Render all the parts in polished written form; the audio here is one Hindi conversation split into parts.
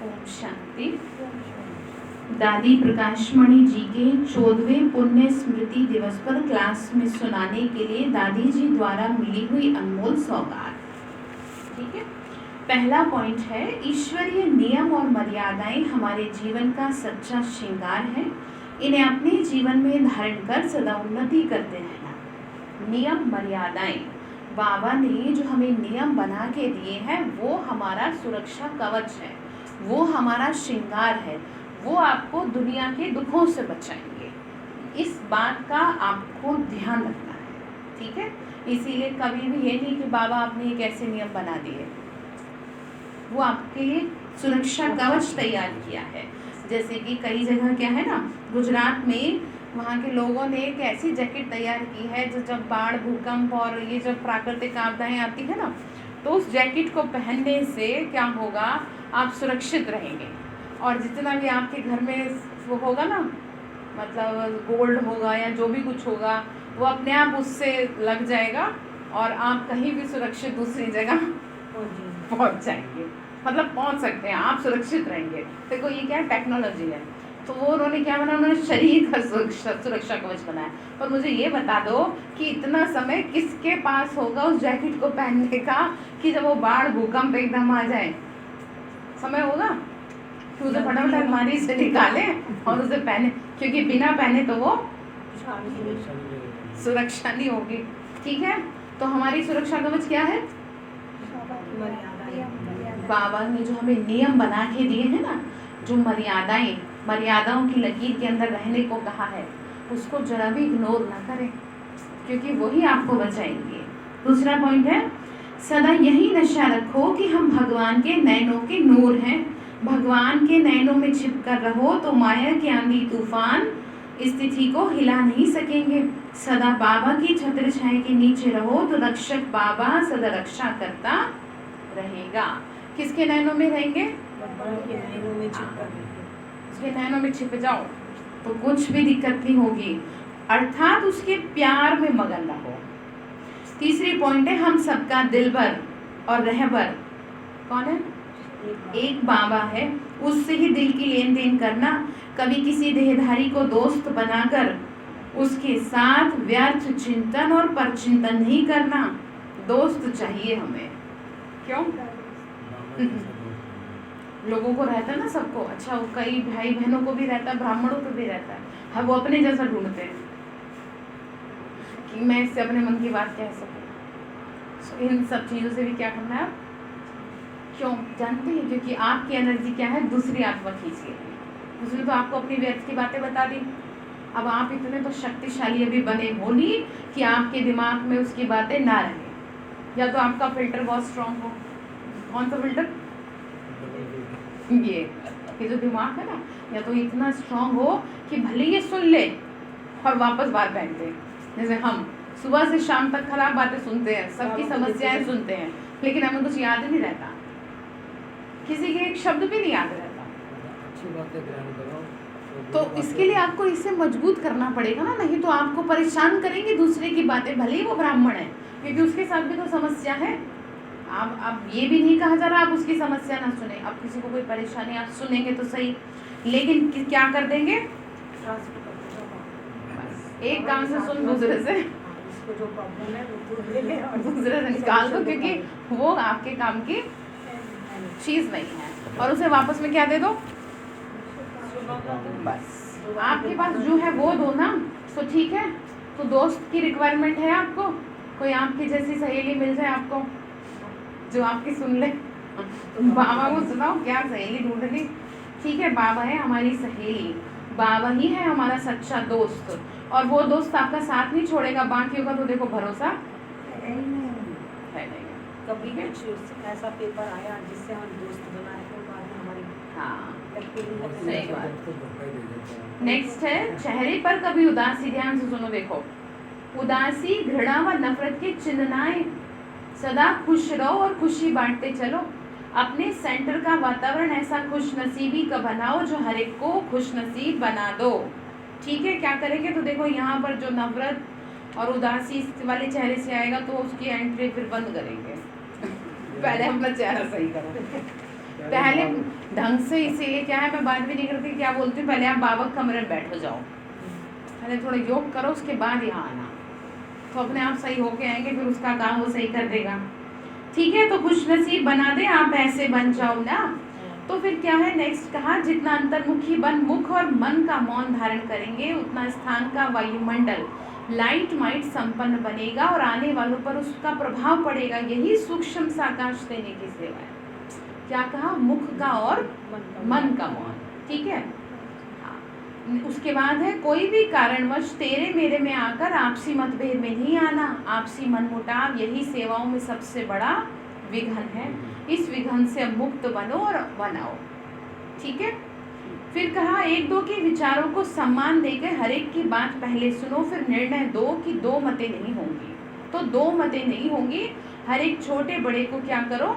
ओम शांति। दादी प्रकाशमणि जी के 14वें पुण्य स्मृति दिवस पर क्लास में सुनाने के लिए दादी जी द्वारा मिली हुई अनमोल सौगात। ठीक है, पहला पॉइंट है, ईश्वरीय नियम और मर्यादाएं हमारे जीवन का सच्चा श्रृंगार है। इन्हें अपने जीवन में धारण कर सदा उन्नति करते रहना। नियम मर्यादाएं, बाबा ने जो हमें नियम बना के दिए हैं वो हमारा सुरक्षा कवच है, वो हमारा श्रृंगार है, वो आपको दुनिया के दुखों से बचाएंगे। इस बात का आपको ध्यान रखना है। ठीक है, इसीलिए कभी भी ये नहीं कि बाबा आपने एक ऐसे नियम बना दिए, वो आपके लिए सुरक्षा कवच तैयार किया है। जैसे कि कई जगह क्या है ना, गुजरात में वहाँ के लोगों ने एक ऐसी जैकेट तैयार की है जो जब बाढ़, भूकंप और ये जब प्राकृतिक आपदाएं आती है ना, तो उस जैकेट को पहनने से क्या होगा, आप सुरक्षित रहेंगे। और जितना भी आपके घर में वो होगा ना, मतलब गोल्ड होगा या जो भी कुछ होगा, वो अपने आप उससे लग जाएगा और आप कहीं भी सुरक्षित दूसरी जगह पहुंच जाएंगे। मतलब पहुंच सकते हैं, आप सुरक्षित रहेंगे। देखो ये क्या है, टेक्नोलॉजी है। तो वो उन्होंने क्या बनाया, उन्होंने शरीर का सुरक्षा कवच बनाया। पर मुझे ये बता दो कि इतना समय किसके पास होगा उस जैकेट को पहनने का कि जब वो बाढ़, भूकंप एकदम आ जाए, समय होगा कि उसे फटाफट अलमारी से निकाले और उसे पहने, क्योंकि बिना पहने तो वो सुरक्षा नहीं होगी। ठीक है, तो हमारी सुरक्षा कवच क्या है, बाबा ने जो हमें नियम बना के दिए हैं ना, जो मर्यादाओं की लकीर के अंदर रहने को कहा है, उसको जरा भी इग्नोर ना करें, क्योंकि वही आपको बचाएंगे। दूसरा पॉइंट है, सदा यही नशा रखो कि हम भगवान के नैनों के नूर हैं। भगवान के नैनों में छिप कर रहो तो माया के आंधी तूफान स्थिति को हिला नहीं सकेंगे। सदा बाबा की छत्र छाया के नीचे रहो तो रक्षक बाबा सदा रक्षा करता रहेगा। किसके नैनों में रहेंगे, उसके नैनों में छिप जाओ तो कुछ भी दिक्कत नहीं होगी, अर्थात उसके प्यार में मगन रहो। तीसरी पॉइंट है, हम सबका दिलबर और रहबर कौन है, एक बाबा है, उससे ही दिल की लेन देन करना। कभी किसी देहधारी को दोस्त बनाकर उसके साथ व्यर्थ चिंतन और परचिंतन नहीं करना। दोस्त चाहिए हमें, क्यों लोगों को रहता है ना, सबको। अच्छा, वो कई भाई बहनों को भी रहता है, ब्राह्मणों को भी रहता है, हाँ, वो अपने जैसा ढूंढते हैं कि मैं इससे अपने मन की बात कह सकूं। इन सब चीज़ों से भी क्या करना है, क्यों जानते हैं, क्योंकि आपकी एनर्जी क्या है, दूसरी आत्मा खींच लेती है। उसने तो आपको अपनी व्यर्थ की बातें बता दी। अब आप इतने तो शक्तिशाली अभी बने हो नहीं कि आपके दिमाग में उसकी बातें ना रहे, या तो आपका फिल्टर बहुत स्ट्रांग हो। कौन सा फिल्टर, ये जो दिमाग है ना, या तो इतना स्ट्रांग हो कि भले ये सुन ले और वापस बात बैठ दे। जैसे हम सुबह से शाम तक खराब बातें सुनते हैं, सबकी समस्याएं सुनते हैं, लेकिन हमें कुछ याद नहीं रहता, किसी के एक शब्द भी नहीं याद रहता। अच्छी बातें ग्रहण करो तो इसके लिए आपको इसे मजबूत करना पड़ेगा ना, नहीं तो आपको परेशान करेंगे दूसरे की बातें, भले ही वो ब्राह्मण है, क्योंकि उसके साथ भी तो समस्या है। अब ये भी नहीं कहा जा रहा आप उसकी समस्या ना सुने। अब किसी को कोई परेशानी आप सुनेंगे तो सही, लेकिन क्या कर देंगे, एक काम से सुन दूसरे से जो प्रॉब्लम है वो दूसरे से निकाल दो, क्योंकि वो आपके काम की चीज नहीं है, और उसे वापस में क्या दे दो, बस आपके पास जो है वो दो ना, तो ठीक है। तो दोस्त की रिक्वायरमेंट है आपको, कोई आपकी जैसी सहेली मिल जाए आपको जो आपकी सुन ले। बाबा को सुनाओ, क्या सहेली ढूंढ ली, ठीक है, बाबा है हमारी सहेली, बाबा ही है हमारा सच्चा दोस्त, और वो दोस्त आपका साथ नहीं छोड़ेगा, बाकियों का तो देखो भरोसा है नहीं। कभी कुछ ऐसा पेपर आया जिससे हम दोस्त बनाए तो बाद में हमारी सही बात। नेक्स्ट है, चेहरे पर कभी उदासी, ध्यान से सुनो, देखो उदासी, घृणा व नफरत के चिन्ह ना आए। सदा खुश रहो और खुशी बांटते चलो। अपने सेंटर का वातावरण ऐसा खुश नसीबी का बनाओ जो हर एक को खुश नसीब बना दो। ठीक है, क्या करेंगे, तो देखो यहाँ पर जो नफरत और उदासी वाले चेहरे से आएगा तो उसकी एंट्री फिर बंद करेंगे। पहले अपना चेहरा सही करो। पहले ढंग से, इसीलिए क्या है मैं बात भी नहीं करती, क्या बोलती हूँ, पहले आप बाबा के कमरे में बैठो जाओ, पहले थोड़ा योग करो, उसके बाद यहाँ आना, तो अपने आप सही होके आएंगे, फिर उसका काम वो सही कर देगा। ठीक है, तो खुश नसीब बना दे, आप ऐसे बन जाओ ना। तो फिर क्या है नेक्स्ट कहा, जितना अंतर्मुखी बन मुख और मन का मौन धारण करेंगे, उतना स्थान का वायुमंडल लाइट माइट संपन्न बनेगा और आने वालों पर उसका प्रभाव पड़ेगा। यही सूक्ष्म साकाश देने की सेवा है। क्या कहा, मुख का और मन का मौन। ठीक है, हाँ। उसके बाद है, कोई भी कारणवश तेरे मेरे में आकर आपसी मतभेद में नहीं आना, आपसी मनमुटाव यही सेवाओं में सबसे बड़ा विघन है। इस विघन से अब मुक्त बनो और बनाओ। ठीक है, फिर कहा, एक दो के विचारों को सम्मान देकर हर एक की बात पहले सुनो, फिर निर्णय दो कि दो मतें नहीं होंगी। तो दो मतें नहीं होंगी, हर एक छोटे बड़े को क्या करो,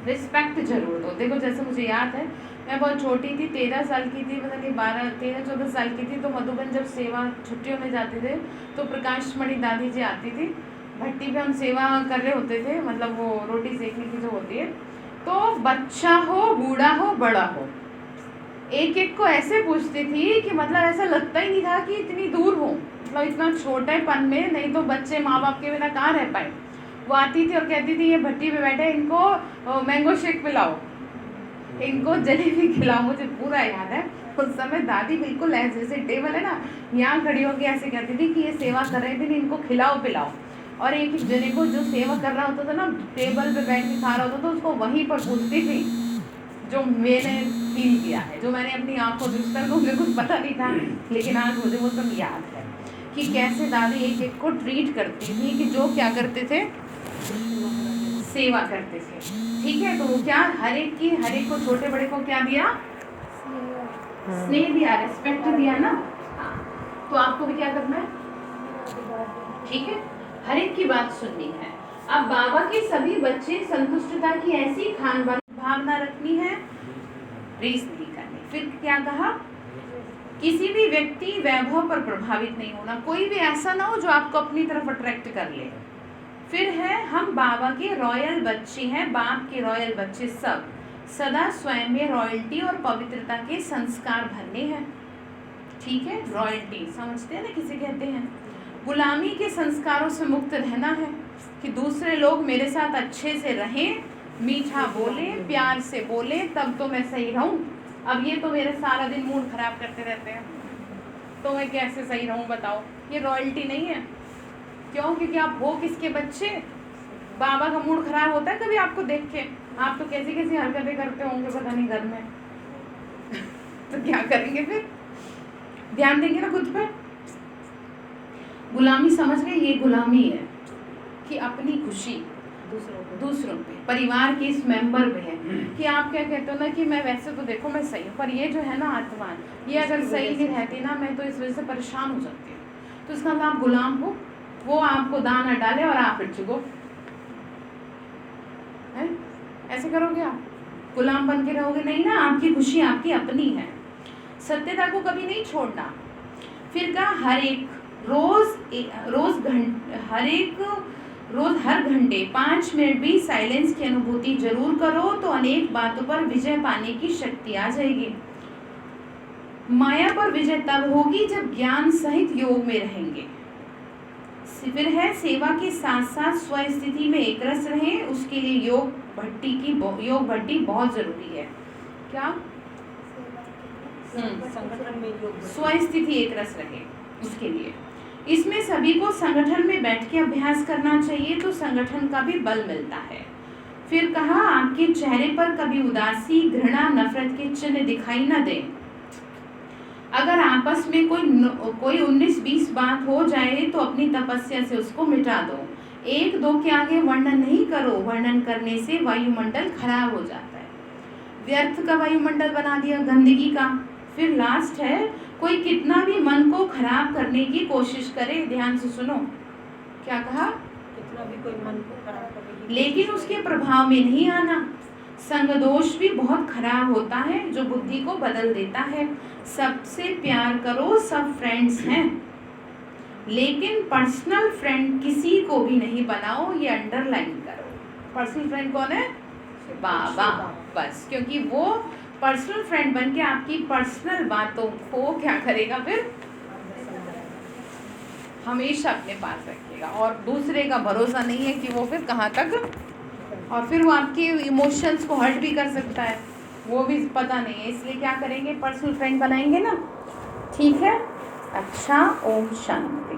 रिस्पेक्ट जरूर दो। देखो जैसे मुझे याद है, मैं बहुत छोटी थी, 13 साल की थी, पता नहीं 13-14 साल की थी, तो मधुबन जब सेवा छुट्टियों में जाते थे तो प्रकाश मणि दादी जी आती थी, भट्टी पे हम सेवा कर रहे होते थे, मतलब वो रोटी सेकने की जो होती है, तो बच्चा हो बूढ़ा हो बड़ा हो, एक एक को ऐसे पूछती थी कि मतलब ऐसा लगता ही नहीं था कि इतनी दूर हो, मतलब इतना छोटेपन में, नहीं तो बच्चे माँ बाप के बिना कहाँ रह पाए। वो आती थी और कहती थी, ये भट्टी पे बैठे, इनको मैंगो शेक पिलाओ, इनको जलेबी खिलाओ। मुझे पूरा याद है उस समय दादी बिल्कुल ऐसे, जैसे टेबल है ना, यहाँ खड़ी होकर ऐसे कहती थी कि ये सेवा कर रहे थे, इनको खिलाओ पिलाओ। और एक एक जने को जो सेवा कर रहा होता था ना, टेबल पे बैठ के खा रहा होता था, उसको वहीं पर पूछती थी, जो मैंने फील किया है, जो मैंने अपनी आंखों से, उस तरह मुझे कुछ पता नहीं था, लेकिन आज मुझे वो सब याद है कि कैसे दादी एक एक को ट्रीट करती थी, कि जो क्या करते थे, सेवा करते थे। ठीक है, तो क्या हर एक को, छोटे बड़े को क्या दिया, स्नेह दिया, रिस्पेक्ट दिया ना। तो आपको भी क्या करना है, ठीक है, हर एक की बात सुननी है। अब बाबा के सभी बच्चे संतुष्टता की ऐसी खान भावना रखनी है, रीस नहीं करनी। फिर क्या कहा, किसी भी व्यक्ति वैभव पर प्रभावित नहीं होना, कोई भी ऐसा ना हो जो आपको अपनी तरफ अट्रैक्ट कर ले। फिर है, हम बाबा के रॉयल बच्चे हैं, बाप के रॉयल बच्चे सब, सदा स्वयं में रॉयल्टी और पवित्रता के संस्कार भरने हैं। ठीक है, रॉयल्टी समझते हैं ना, किसे कहते हैं, गुलामी के संस्कारों से मुक्त रहना है, कि दूसरे लोग मेरे साथ अच्छे से रहें, मीठा बोले, प्यार से बोले, तब तो मैं सही रहूं। अब ये तो मेरे सारा दिन मूड खराब करते रहते हैं, तो मैं कैसे सही रहूं बताओ। ये रॉयल्टी नहीं है। क्यों? क्योंकि आप हो किसके बच्चे, बाबा का मूड खराब होता है कभी आपको देख के, आप तो कैसी कैसी हरकतें करते होंगे पता नहीं घर में तो क्या करेंगे फिर, ध्यान देंगे ना खुद पे। गुलामी समझ गए, ये गुलामी है कि अपनी खुशी दूसरों पे, परिवार के इस मेंबर पे है, कि आप क्या कहते हो ना, कि मैं वैसे तो देखो मैं सही हूँ, पर ये जो है ना आत्मा, ये अगर सही नहीं रहती ना, मैं तो इस वजह से परेशान हो जाती हूँ। तो इसका मतलब आप गुलाम हो, वो आपको दाना डाले और आप फिर चुगो, है ऐसे करोगे आप, गुलाम बन के रहोगे नहीं ना। आपकी खुशी आपकी अपनी है, सत्यता को कभी नहीं छोड़ना। फिर कहा, हर घंटे 5 मिनट भी साइलेंस की अनुभूति जरूर करो, तो अनेक बातों पर विजय पाने की शक्ति आ जाएगी। माया पर विजय तब होगी जब ज्ञान सहित योग में रहेंगे। फिर है, सेवा के साथ साथ स्व स्थिति में एक रस रहें, उसके लिए योग भट्टी बहुत जरूरी है। क्या? संगठन में योग, स्व स्थिति एक रस रहे उसके लिए। इसमें सभी को संगठन में बैठ के अभ्यास करना चाहिए, तो संगठन का भी बल मिलता है। फिर कहा, आपके चेहरे पर कभी उदासी, घृणा, नफरत के चिन्ह दिखाई न दें। अगर आपस में कोई 19-20 बात हो जाए तो अपनी तपस्या से उसको मिटा दो। 1-2 के आगे वर्णन नहीं करो, वर्णन करने से वायुमंडल खराब हो जाता है, व्यर्थ का वायुमंडल बना दिया, गंदगी का। फिर लास्ट है, कोई कितना भी मन को खराब करने की कोशिश करे, ध्यान से सुनो क्या कहा, कितना भी कोई मन को खराब करे, लेकिन उसके प्रभाव में नहीं आना। संग दोष भी बहुत खराब होता है, जो बुद्धि को बदल देता है। सबसे प्यार करो, सब फ्रेंड्स हैं, लेकिन पर्सनल फ्रेंड किसी को भी नहीं बनाओ, ये अंडरलाइन करो। पर्सनल फ्रेंड कौन है? वाह वाह, बस क्योंकि वो पर्सनल फ्रेंड बन के आपकी पर्सनल बातों को क्या करेगा फिर हमेशा अपने पास रखिएगा, और दूसरे का भरोसा नहीं है कि वो फिर कहाँ तक, और फिर वो आपके इमोशंस को हर्ट भी कर सकता है, वो भी पता नहीं है, इसलिए क्या करेंगे पर्सनल फ्रेंड बनाएंगे ना। ठीक है, अच्छा, ओम शांति।